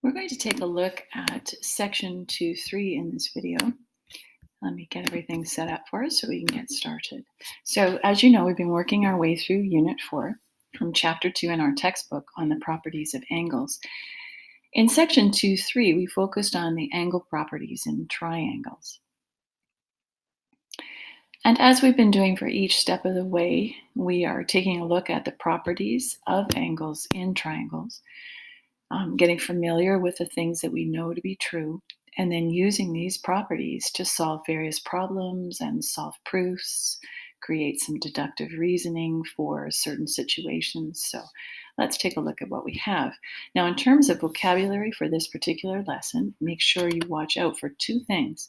We're going to take a look at section 2.3 in this video. Let me get everything set up for us so we can get started. So as you know, we've been working our way through Unit 4 from Chapter 2 in our textbook on the properties of angles. In section 2.3, we focused on the angle properties in triangles. And as we've been doing for each step of the way, we are taking a look at the properties of angles in triangles, getting familiar with the things that we know to be true, and then using these properties to solve various problems and solve proofs, create some deductive reasoning for certain situations. So let's take a look at what we have. Now, in terms of vocabulary for this particular lesson, make sure you watch out for two things: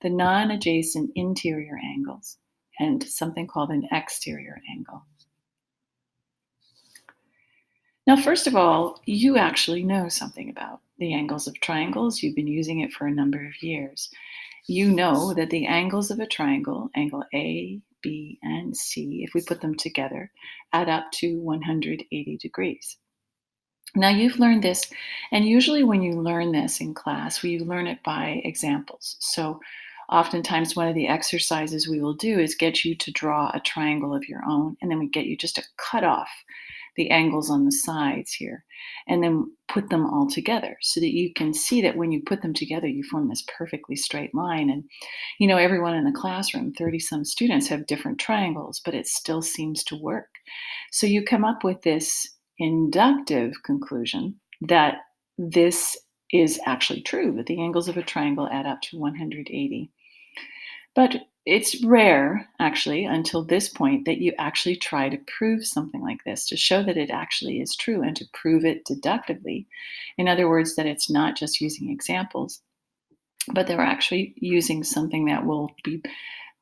the non-adjacent interior angles and something called an exterior angle. Now, first of all, you actually know something about the angles of triangles. You've been using it for a number of years. You know that the angles of a triangle, angle A, B, and C, if we put them together, add up to 180 degrees. Now, you've learned this, and usually when you learn this in class, we learn it by examples. So, oftentimes, one of the exercises we will do is get you to draw a triangle of your own, and then we get you just to cut off the angles on the sides here, and then put them all together so that you can see that when you put them together, you form this perfectly straight line. And, everyone in the classroom, 30 some students, have different triangles, but it still seems to work. So you come up with this inductive conclusion that this is actually true, that the angles of a triangle add up to 180. But it's rare, actually, until this point, that you actually try to prove something like this, to show that it actually is true and to prove it deductively. In other words, that it's not just using examples, but they're actually using something that will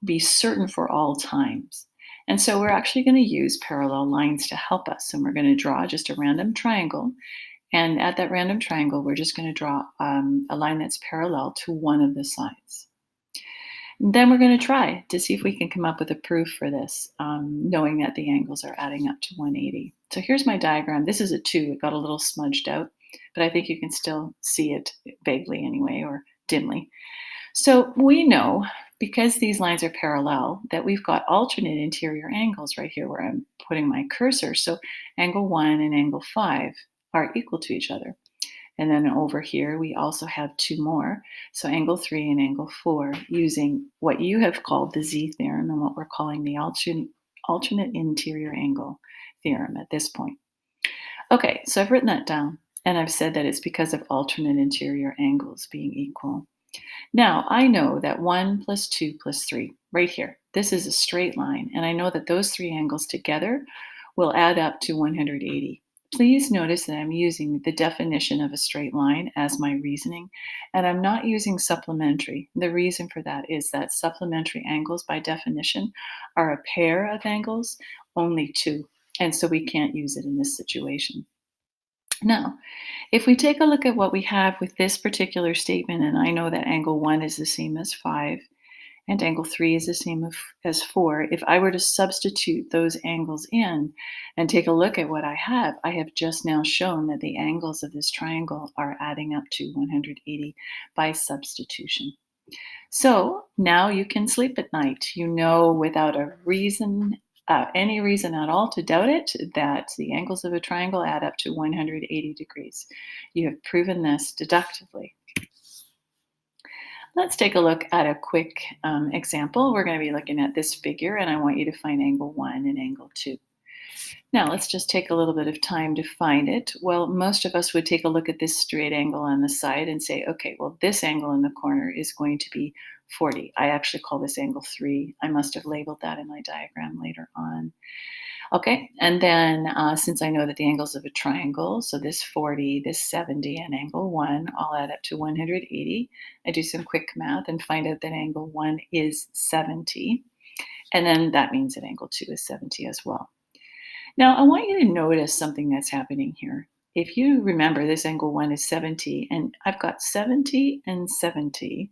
be certain for all times. And so we're actually going to use parallel lines to help us. And we're going to draw just a random triangle. And at that random triangle, we're just going to draw a line that's parallel to one of the sides. Then we're going to try to see if we can come up with a proof for this, knowing that the angles are adding up to 180. So here's my diagram. This is a 2. It got a little smudged out, but I think you can still see it vaguely anyway, or dimly. So we know, because these lines are parallel, that we've got alternate interior angles right here where I'm putting my cursor. So angle 1 and angle 5 are equal to each other. And then over here, we also have two more. So angle 3 and angle 4, using what you have called the Z theorem and what we're calling the alternate interior angle theorem at this point. Okay, so I've written that down, and I've said that it's because of alternate interior angles being equal. Now, I know that 1 plus 2 plus 3, right here, this is a straight line, and I know that those three angles together will add up to 180. Please notice that I'm using the definition of a straight line as my reasoning, and I'm not using supplementary. The reason for that is that supplementary angles, by definition, are a pair of angles, only two, and so we can't use it in this situation. Now, if we take a look at what we have with this particular statement, and I know that angle 1 is the same as 5, and angle 3 is the same as 4, if I were to substitute those angles in and take a look at what I have just now shown that the angles of this triangle are adding up to 180 by substitution. So now you can sleep at night. You know without any reason at all to doubt it, that the angles of a triangle add up to 180 degrees. You have proven this deductively. Let's take a look at a quick example. We're going to be looking at this figure, and I want you to find angle 1 and angle 2. Now, let's just take a little bit of time to find it. Well, most of us would take a look at this straight angle on the side and say, okay, well, this angle in the corner is going to be 40. I actually call this angle 3. I must have labeled that in my diagram later on. Okay, and then since I know that the angles of a triangle, so this 40, this 70, and angle 1 all add up to 180, I do some quick math and find out that angle 1 is 70. And then that means that angle 2 is 70 as well. Now, I want you to notice something that's happening here. If you remember, this angle 1 is 70, and I've got 70 and 70,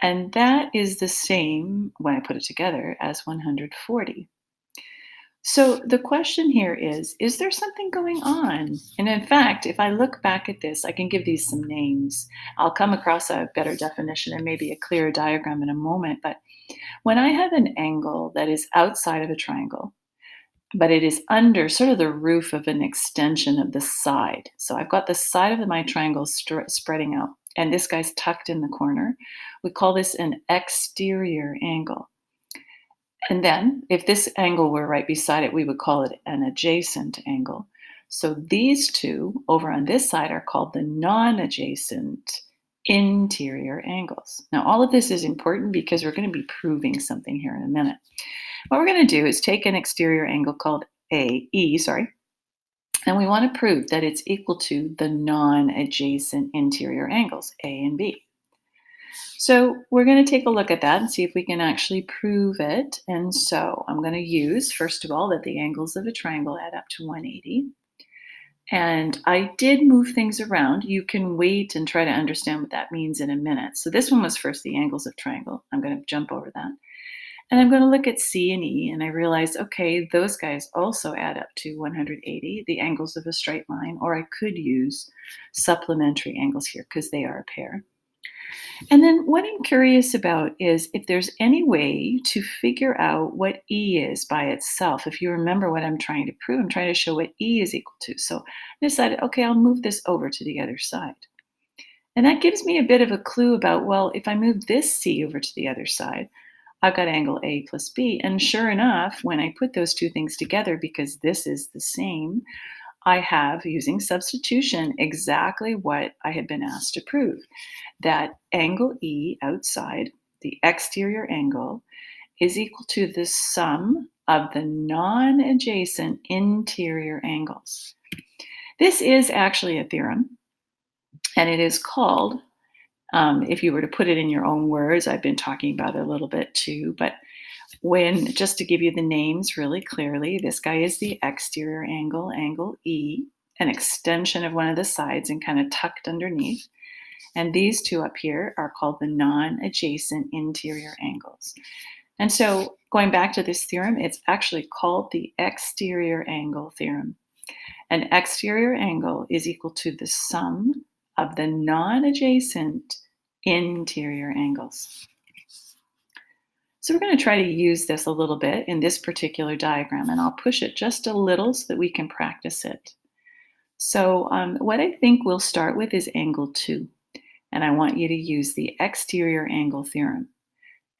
and that is the same, when I put it together, as 140. So the question here is there something going on? And in fact, if I look back at this, I can give these some names. I'll come across a better definition and maybe a clearer diagram in a moment. But when I have an angle that is outside of a triangle, but it is under sort of the roof of an extension of the side. So I've got the side of my triangle spreading out, and this guy's tucked in the corner. We call this an exterior angle. And then, if this angle were right beside it, we would call it an adjacent angle. So these two over on this side are called the non adjacent interior angles. Now, all of this is important because we're going to be proving something here in a minute. What we're going to do is take an exterior angle called AE, and we want to prove that it's equal to the non adjacent interior angles, A and B. So we're going to take a look at that and see if we can actually prove it. And so I'm going to use, first of all, that the angles of a triangle add up to 180. And I did move things around. You can wait and try to understand what that means in a minute. So this one was first the angles of triangle. I'm going to jump over that. And I'm going to look at C and E, and I realized, okay, those guys also add up to 180, the angles of a straight line, or I could use supplementary angles here because they are a pair. And then what I'm curious about is if there's any way to figure out what E is by itself. If you remember what I'm trying to prove, I'm trying to show what E is equal to. So I decided, okay, I'll move this over to the other side. And that gives me a bit of a clue about, well, if I move this C over to the other side, I've got angle A plus B. And sure enough, when I put those two things together, because this is the same, I have, using substitution, exactly what I had been asked to prove, that angle E outside, the exterior angle, is equal to the sum of the non-adjacent interior angles. This is actually a theorem, and it is called, if you were to put it in your own words, I've been talking about it a little bit too, but when, just to give you the names really clearly, this guy is the exterior angle, angle E, an extension of one of the sides and kind of tucked underneath. And these two up here are called the non-adjacent interior angles. And so going back to this theorem, it's actually called the exterior angle theorem. An exterior angle is equal to the sum of the non-adjacent interior angles. So we're going to try to use this a little bit in this particular diagram, and I'll push it just a little so that we can practice it. So what I think we'll start with is angle 2, and I want you to use the exterior angle theorem.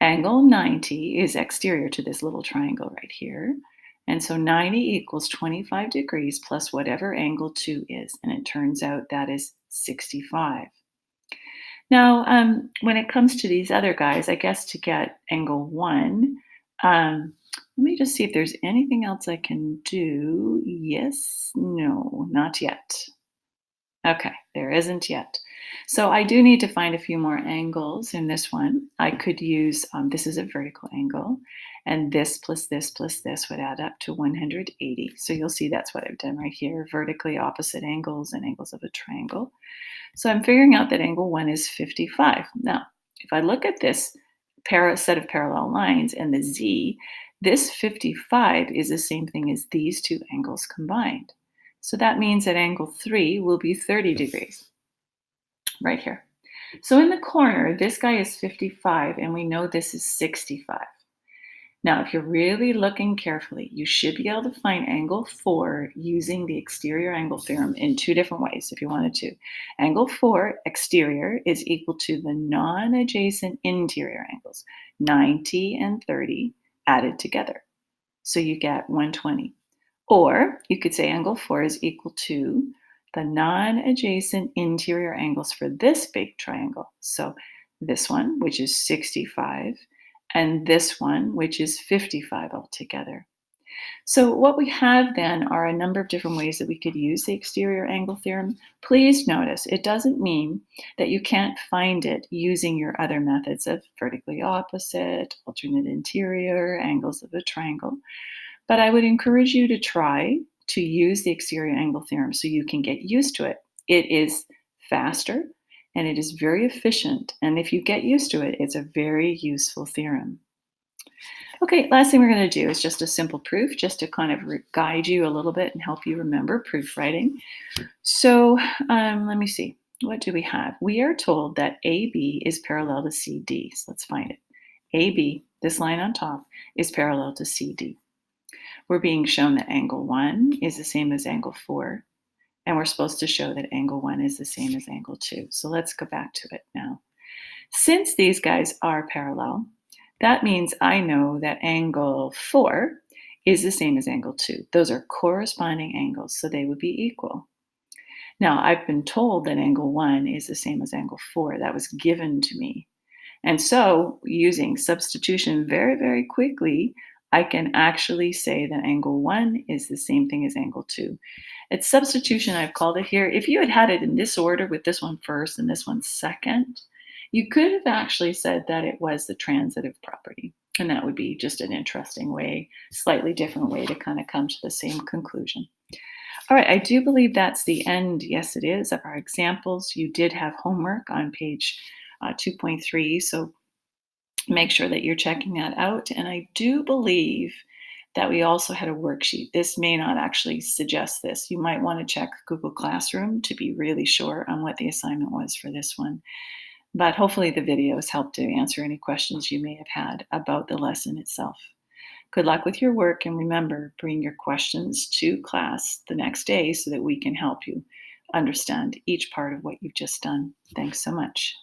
Angle 90 is exterior to this little triangle right here, and so 90 equals 25 degrees plus whatever angle 2 is, and it turns out that is 65. Now, when it comes to these other guys, I guess to get angle 1, let me just see if there's anything else I can do. Yes, no, not yet. Okay, there isn't yet. So I do need to find a few more angles in this one. I could use, this is a vertical angle, and this plus this plus this would add up to 180. So you'll see that's what I've done right here, vertically opposite angles and angles of a triangle. So I'm figuring out that angle 1 is 55. Now, if I look at this set of parallel lines and the z, this 55 is the same thing as these two angles combined. So that means that angle 3 will be 30 degrees, right here. So in the corner, this guy is 55, and we know this is 65. Now, if you're really looking carefully, you should be able to find angle 4 using the exterior angle theorem in two different ways if you wanted to. Angle 4, exterior, is equal to the non-adjacent interior angles, 90 and 30 added together. So you get 120. Or you could say angle 4 is equal to the non-adjacent interior angles for this big triangle. So this one, which is 65, and this one, which is 55 altogether. So what we have then are a number of different ways that we could use the exterior angle theorem. Please notice it doesn't mean that you can't find it using your other methods of vertically opposite, alternate interior, angles of a triangle. But I would encourage you to try to use the exterior angle theorem so you can get used to it. It is faster and it is very efficient. And if you get used to it, it's a very useful theorem. Okay, last thing we're going to do is just a simple proof, just to kind of guide you a little bit and help you remember proof writing. So let me see. What do we have? We are told that AB is parallel to CD. So let's find it. AB, this line on top, is parallel to CD. We're being shown that angle 1 is the same as angle 4, and we're supposed to show that angle 1 is the same as angle 2. So let's go back to it now. Since these guys are parallel, that means I know that angle 4 is the same as angle 2. Those are corresponding angles, so they would be equal. Now, I've been told that angle 1 is the same as angle 4. That was given to me. And so, using substitution very, very quickly, I can actually say that angle 1 is the same thing as angle 2. It's substitution, I've called it here. If you had had it in this order with this one first and this one second, you could have actually said that it was the transitive property. And that would be just an interesting way, slightly different way to kind of come to the same conclusion. All right, I do believe that's the end. Yes, it is, of our examples. You did have homework on page 2.3, so make sure that you're checking that out. And I do believe that we also had a worksheet. This may not actually suggest this. You might want to check Google Classroom to be really sure on what the assignment was for this one. But hopefully the video has helped to answer any questions you may have had about the lesson itself. Good luck with your work, and remember, bring your questions to class the next day so that we can help you understand each part of what you've just done. Thanks so much.